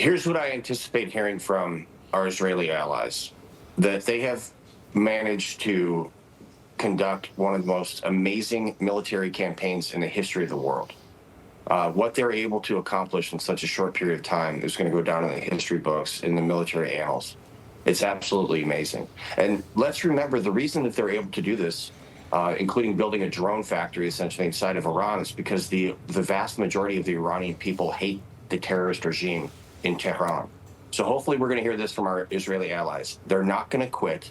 Here's what I anticipate hearing from our Israeli allies, that they have managed to conduct one of the most amazing military campaigns in the history of the world. What they're able to accomplish in such a short period of time is going to go down in the history books, in the military annals. It's absolutely amazing. And let's remember the reason that they're able to do this, including building a drone factory essentially inside of Iran, is because the vast majority of the Iranian people hate the terrorist regime in Tehran. So hopefully we're going to hear this from our Israeli allies. They're not going to quit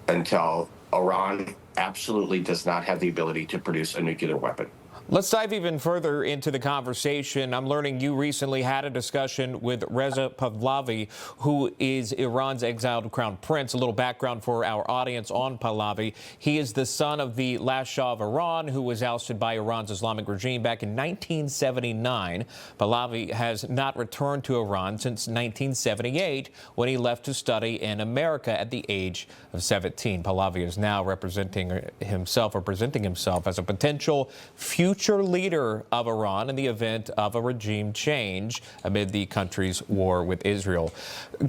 until Iran absolutely does not have the ability to produce a nuclear weapon. Let's dive even further into the conversation. I'm learning you recently had a discussion with Reza Pahlavi, who is Iran's exiled crown prince. A little background for our audience on Pahlavi. He is the son of the last Shah of Iran, who was ousted by Iran's Islamic regime back in 1979. Pahlavi has not returned to Iran since 1978, when he left to study in America at the age of 17. Pahlavi is now presenting himself as a potential future leader of Iran in the event of a regime change amid the country's war with Israel.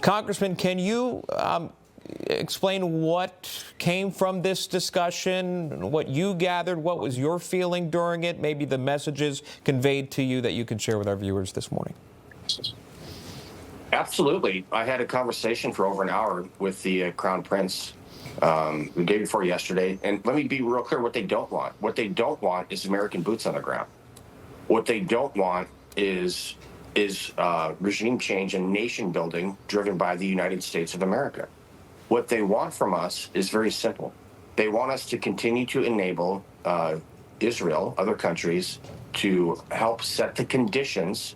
Congressman, can you explain what came from this discussion, what you gathered, what was your feeling during it, maybe the messages conveyed to you that you can share with our viewers this morning? Absolutely. I had a conversation for over an hour with the Crown Prince the day before yesterday. And let me be real clear what they don't want. What they don't want is American boots on the ground. What they don't want is regime change and nation building driven by the United States of America. What they want from us is very simple. They want us to continue to enable Israel, other countries, to help set the conditions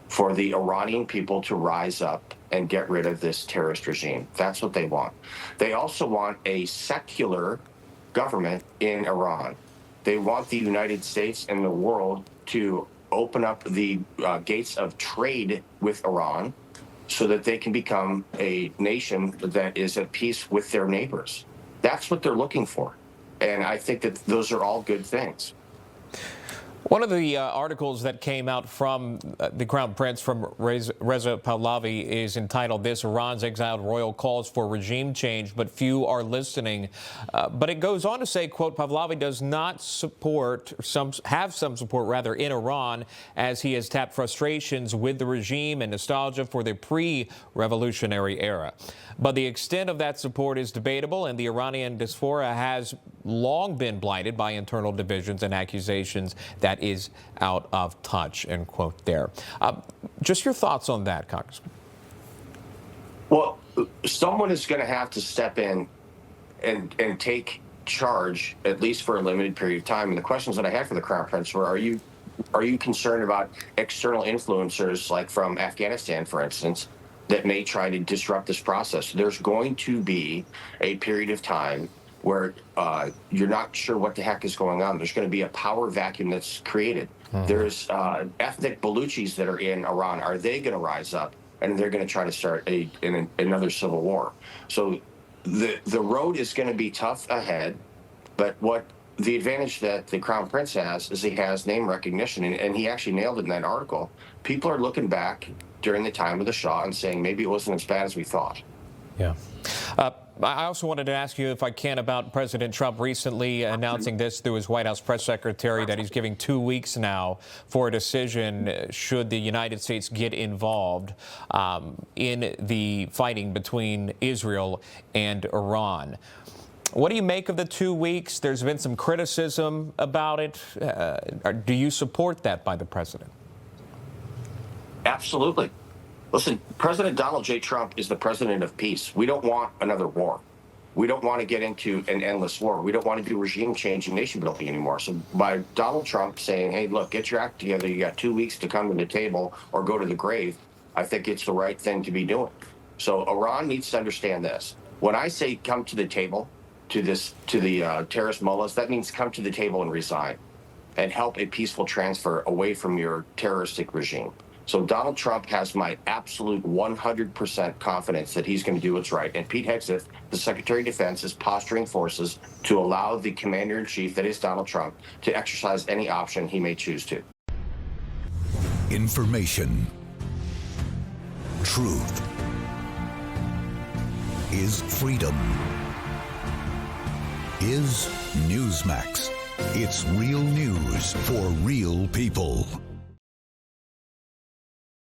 for the Iranian people to rise up and get rid of this terrorist regime. That's what they want. They also want a secular government in Iran. They want the United States and the world to open up the gates of trade with Iran so that they can become a nation that is at peace with their neighbors. That's what they're looking for. And I think that those are all good things. One of the articles that came out from the Crown Prince, from Reza Pahlavi, is entitled "This Iran's Exiled Royal Calls for Regime Change, but Few Are Listening." But it goes on to say, quote, Pahlavi does not have some support in Iran, as he has tapped frustrations with the regime and nostalgia for the pre-revolutionary era. But the extent of that support is debatable, and the Iranian diaspora has long been blinded by internal divisions and accusations that is out of touch, end quote there. Just your thoughts on that, Congressman. Well, someone is going to have to step in and take charge, at least for a limited period of time. And the questions that I had for the Crown Prince were, are you concerned about external influencers, like from Afghanistan, for instance, that may try to disrupt this process? There's going to be a period of time where you're not sure what the heck is going on. There's going to be a power vacuum that's created. There's ethnic Baluchis that are in Iran. Are they going to rise up? And they're going to try to start another civil war. So the road is going to be tough ahead. But what the advantage that the Crown Prince has is he has name recognition. And he actually nailed it in that article. People are looking back during the time of the Shah and saying maybe it wasn't as bad as we thought. Yeah. I also wanted to ask you, if I can, about President Trump recently announcing this through his White House press secretary, that he's giving 2 weeks now for a decision should the United States get involved in the fighting between Israel and Iran. What do you make of the 2 weeks? There's been some criticism about it. Do you support that by the president? Absolutely. Listen, President Donald J. Trump is the president of peace. We don't want another war. We don't want to get into an endless war. We don't want to do regime change and nation building anymore. So by Donald Trump saying, hey, look, get your act together, you got 2 weeks to come to the table or go to the grave, I think it's the right thing to be doing. So Iran needs to understand this. When I say come to the table to the terrorist mullahs, that means come to the table and resign and help a peaceful transfer away from your terroristic regime. So Donald Trump has my absolute 100% confidence that he's going to do what's right. And Pete Hegseth, the Secretary of Defense, is posturing forces to allow the commander-in-chief, that is Donald Trump, to exercise any option he may choose to. Information, truth is freedom. Is Newsmax. It's real news for real people.